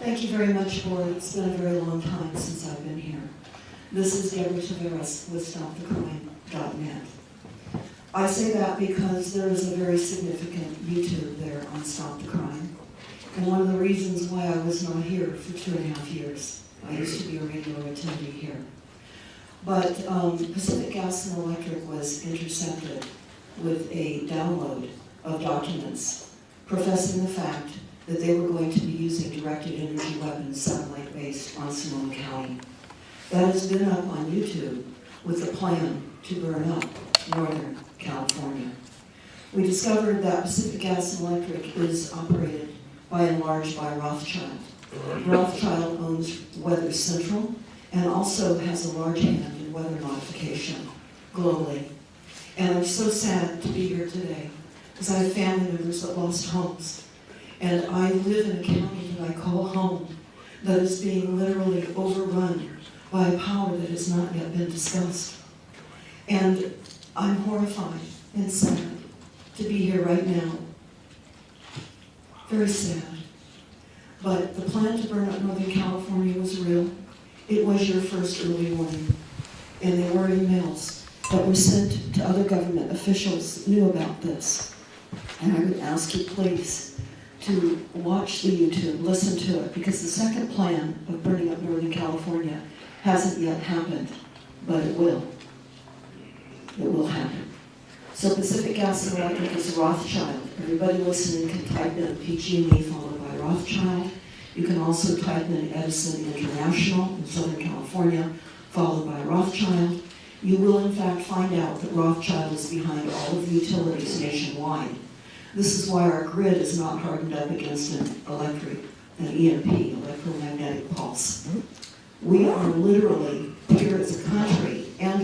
Thank you very much, Board. It's been a very long time since I've been here. This is Deborah Taveras with StopTheCrime.net. I say that because there is a very significant YouTube there on Stop the Crime. And one of the reasons why I was not here for 2.5 years. I used to be a regular attendee here. But Pacific Gas and Electric was intercepted with a download of documents professing the fact that they were going to be using directed energy weapons satellite-based on Sonoma County. That has been up on YouTube with the plan to burn up Northern California. We discovered that Pacific Gas and Electric is operated by and large by Rothschild. Rothschild owns Weather Central and also has a large hand in weather modification globally. And I'm so sad to be here today because I have family members that lost homes. And I live in a county that I call home that is being literally overrun by a power that has not yet been discussed. And I'm horrified and sad to be here right now. Very sad. But the plan to burn up Northern California was real. It was your first early warning. And there were emails that were sent to other government officials knew about this. And I would ask you please to watch the YouTube, listen to it, because the second plan of burning up Northern California hasn't yet happened, but it will. It will happen. So Pacific Gas and Electric is Rothschild. Everybody listening can type in PG&E followed by Rothschild. You can also type in Edison International in Southern California, followed by Rothschild. You will in fact find out that Rothschild is behind all of the utilities nationwide. This is why our grid is not hardened up against an EMP, electromagnetic pulse. We are literally, here as a country and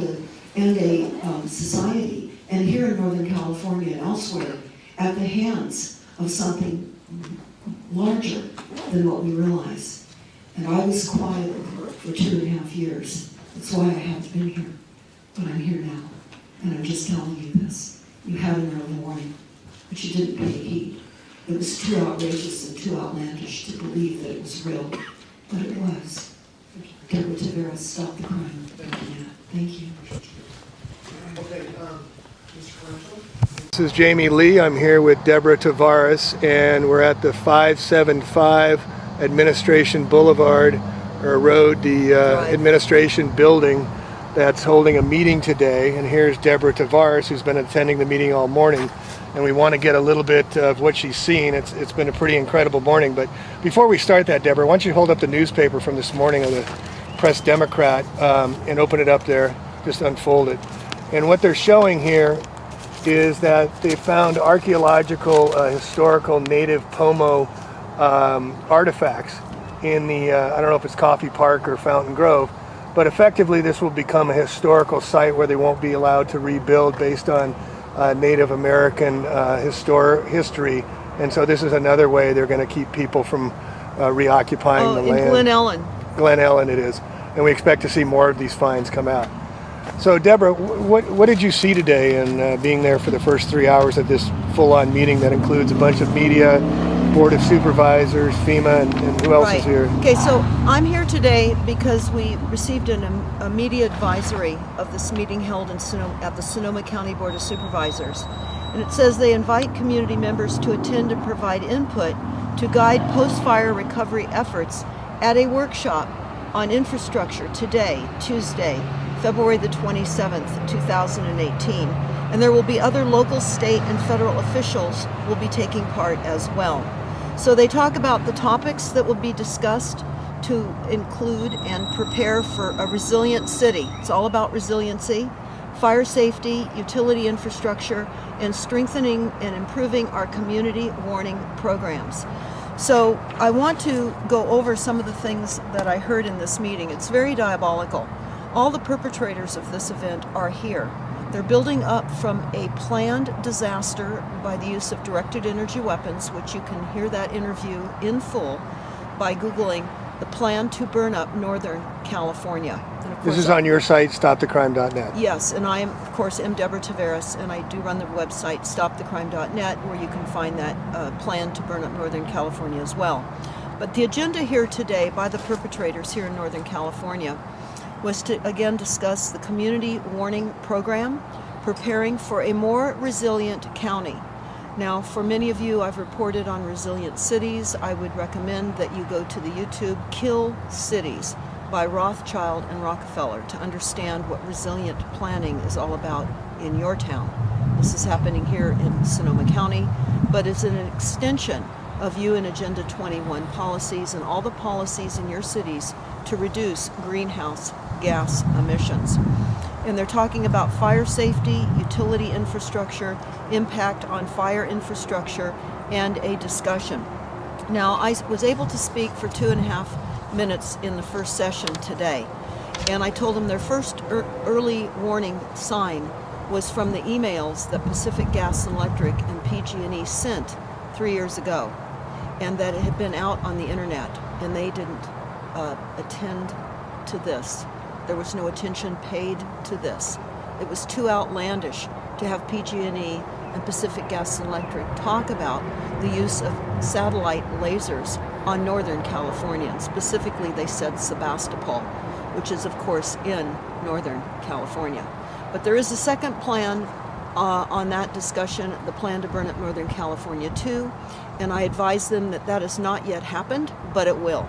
a society, and here in Northern California and elsewhere, at the hands of something larger than what we realize. And I was quiet for 2.5 years. That's why I haven't been here. But I'm here now, and I'm just telling you this. You had an early warning, but you didn't pay heed. It was too outrageous and too outlandish to believe that it was real, but it was. Deborah Taveras, Stop the Crime. Thank you. Okay, This is Jamie Lee. I'm here with Deborah Taveras, and we're at the 575 Administration Boulevard, or Road, the administration building that's holding a meeting today. And here's Deborah Taveras, who's been attending the meeting all morning. And we want to get a little bit of what she's seen. It's been a pretty incredible morning. But before we start that, Deborah, why don't you hold up the newspaper from this morning of the Press Democrat and open it up there, just unfold it. And what they're showing here is that they found archaeological, historical native Pomo artifacts in the, I don't know if it's Coffee Park or Fountain Grove, but effectively this will become a historical site where they won't be allowed to rebuild based on Native American history. And so this is another way they're going to keep people from reoccupying the land. Glen Ellen. Glen Ellen it is. And we expect to see more of these finds come out. So Deborah, what did you see today in being there for the first 3 hours of this full-on meeting that includes a bunch of media, Board of Supervisors, FEMA, and who else is here? Okay, so I'm here today because we received a media advisory of this meeting held in at the Sonoma County Board of Supervisors. And it says they invite community members to attend and provide input to guide post-fire recovery efforts at a workshop on infrastructure today, Tuesday, February the 27th, 2018. And there will be other local, state, and federal officials will be taking part as well. So they talk about the topics that will be discussed to include and prepare for a resilient city. It's all about resiliency, fire safety, utility infrastructure, and strengthening and improving our community warning programs. So I want to go over some of the things that I heard in this meeting. It's very diabolical. All the perpetrators of this event are here. They're building up from a planned disaster by the use of directed energy weapons, which you can hear that interview in full by Googling the plan to burn up Northern California. This is on your site, StopTheCrime.net. Yes, and I am, of course, Deborah Taveras, and I do run the website StopTheCrime.net, where you can find that plan to burn up Northern California as well. But the agenda here today by the perpetrators here in Northern California was to again discuss the community warning program, preparing for a more resilient county. Now, for many of you, I've reported on resilient cities. I would recommend that you go to the YouTube Kill Cities by Rothschild and Rockefeller to understand what resilient planning is all about in your town. This is happening here in Sonoma County, but it's an extension of UN Agenda 21 policies and all the policies in your cities to reduce greenhouse gas emissions. And they're talking about fire safety, utility infrastructure, impact on fire infrastructure, and a discussion. Now, I was able to speak for 2.5 minutes in the first session today, and I told them their first early warning sign was from the emails that Pacific Gas and Electric and PG&E sent 3 years ago, and that it had been out on the internet, and they didn't attend to this. There was no attention paid to this. It was too outlandish to have PG&E and Pacific Gas and Electric talk about the use of satellite lasers on Northern California. And specifically, they said Sebastopol, which is, of course, in Northern California. But there is a second plan on that discussion, the plan to burn up Northern California too, and I advise them that that has not yet happened, but it will.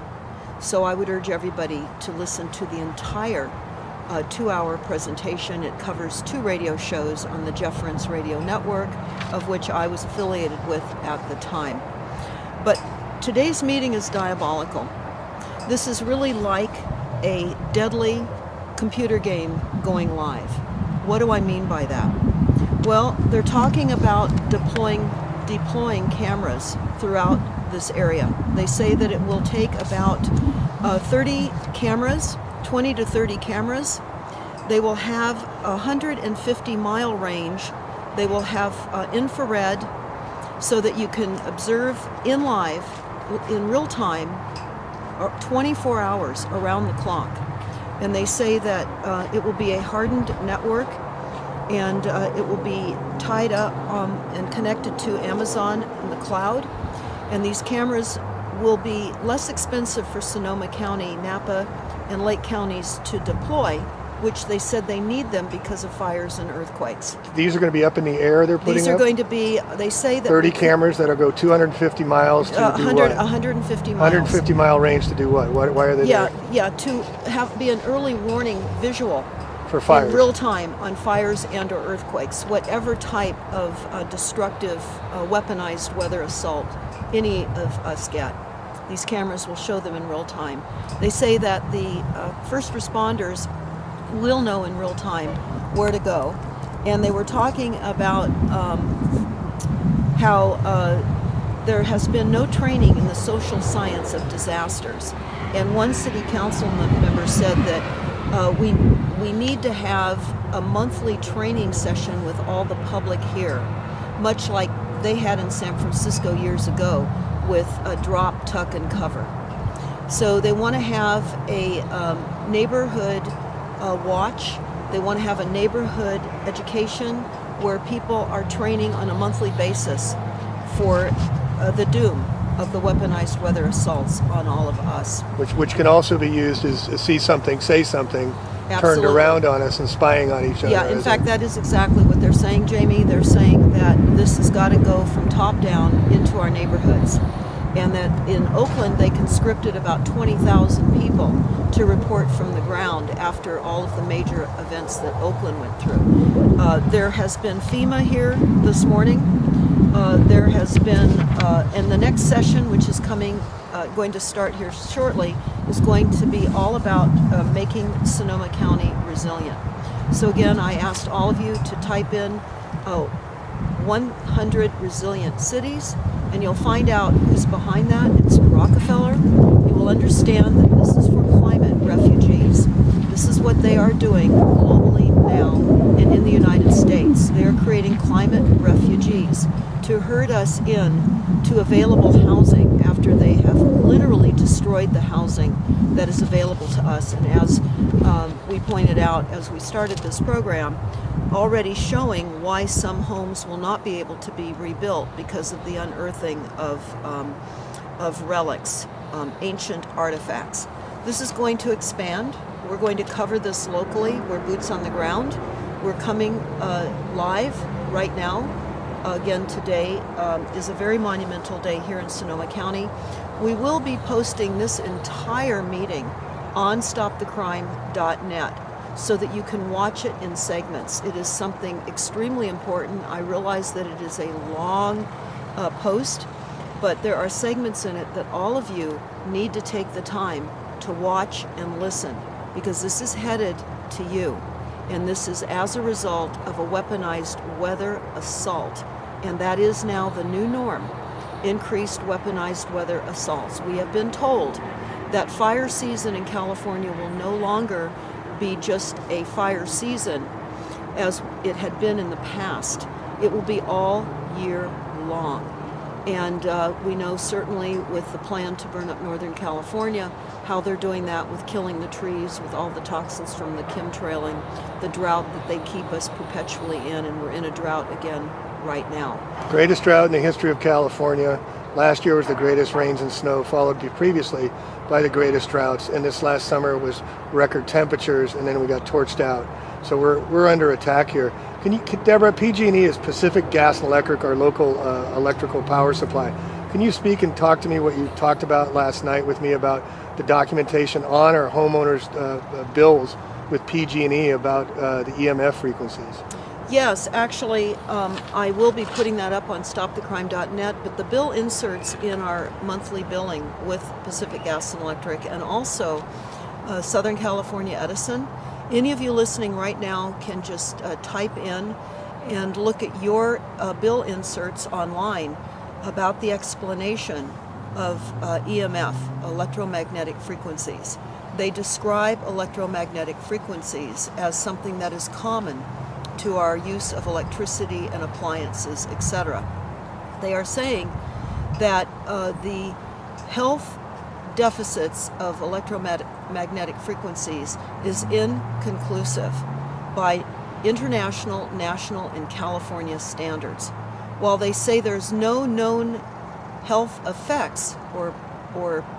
So I would urge everybody to listen to the entire 2-hour presentation. It covers 2 radio shows on the Jefference Radio Network, of which I was affiliated with at the time. But today's meeting is diabolical. This is really like a deadly computer game going live. What do I mean by that? Well, they're talking about deploying cameras throughout this area. They say that it will take about 30 cameras, 20 to 30 cameras. They will have a 150-mile range. They will have infrared so that you can observe in real time, 24 hours around the clock. And they say that it will be a hardened network, and it will be tied up and connected to Amazon in the cloud. And these cameras will be less expensive for Sonoma County, Napa, and Lake counties to deploy, which they said they need them because of fires and earthquakes. These are going to be up in the air they're putting up? These are going to be, they say that 30 cameras that'll go 250 miles to do what? 150 miles. 150 mile range to do what? Why are they there? Yeah, to be an early warning visual For fires. in real time on fires and or earthquakes, whatever type of destructive, weaponized weather assault any of us get. These cameras will show them in real time. They say that the first responders will know in real time where to go. And they were talking about how there has been no training in the social science of disasters. And one city council member said that we need to have a monthly training session with all the public here, much like they had in San Francisco years ago with a drop, tuck, and cover. So they want to have a neighborhood watch. They want to have a neighborhood education where people are training on a monthly basis for the doom of the weaponized weather assaults on all of us. Which can also be used as see something, say something, Absolutely. Turned around on us and spying on each other. Yeah, in fact, that is exactly what they're saying, Jamie. They're saying that this has got to go from top down into our neighborhoods. And that in Oakland, they conscripted about 20,000 people to report from the ground after all of the major events that Oakland went through. There has been FEMA here this morning. There has been, and the next session, which is going to start here shortly, is going to be all about making Sonoma County resilient. So again, I asked all of you to type in 100 resilient cities, and you'll find out who's behind that. It's Rockefeller. You will understand that this is for climate refugees. This is what they are doing globally now and in the United States. They are creating climate refugees to herd us in to available housing after they have literally destroyed the housing that is available to us. And as we pointed out as we started this program, already showing why some homes will not be able to be rebuilt because of the unearthing of relics ancient artifacts. This is going to expand. We're going to cover this locally. We're boots on the ground. We're coming live right now. Again, today is a very monumental day here in Sonoma County. We will be posting this entire meeting on stopthecrime.net so that you can watch it in segments. It is something extremely important. I realize that it is a long post, but there are segments in it that all of you need to take the time to watch and listen, because this is headed to you. And this is as a result of a weaponized weather assault. And that is now the new norm, increased weaponized weather assaults. We have been told that fire season in California will no longer be just a fire season as it had been in the past. It will be all year long. And we know certainly with the plan to burn up Northern California, how they're doing that with killing the trees, with all the toxins from the chemtrailing, the drought that they keep us perpetually in, and we're in a drought again right now. Greatest drought in the history of California. Last year was the greatest rains and snow, followed previously by the greatest droughts. And this last summer was record temperatures, and then we got torched out. So we're under attack here. Deborah, PG&E is Pacific Gas and Electric, our local electrical power supply. Can you speak and talk to me what you talked about last night with me about the documentation on our homeowners' bills with PG&E about the EMF frequencies? Yes, actually, I will be putting that up on stopthecrime.net, but the bill inserts in our monthly billing with Pacific Gas and Electric and also Southern California Edison. Any of you listening right now can just type in and look at your bill inserts online about the explanation of EMF, electromagnetic frequencies. They describe electromagnetic frequencies as something that is common to our use of electricity and appliances, etc. They are saying that the health deficits of electromagnetic frequencies is inconclusive by international, national, and California standards. While they say there's no known health effects or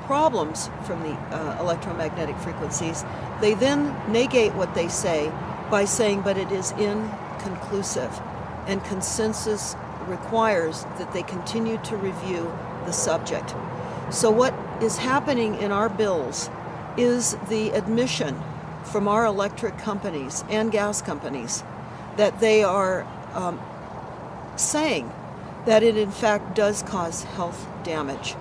problems from the electromagnetic frequencies, they then negate what they say by saying, but it is inconclusive, and consensus requires that they continue to review the subject. So what is happening in our bills is the admission from our electric companies and gas companies that they are saying that it in fact does cause health damage.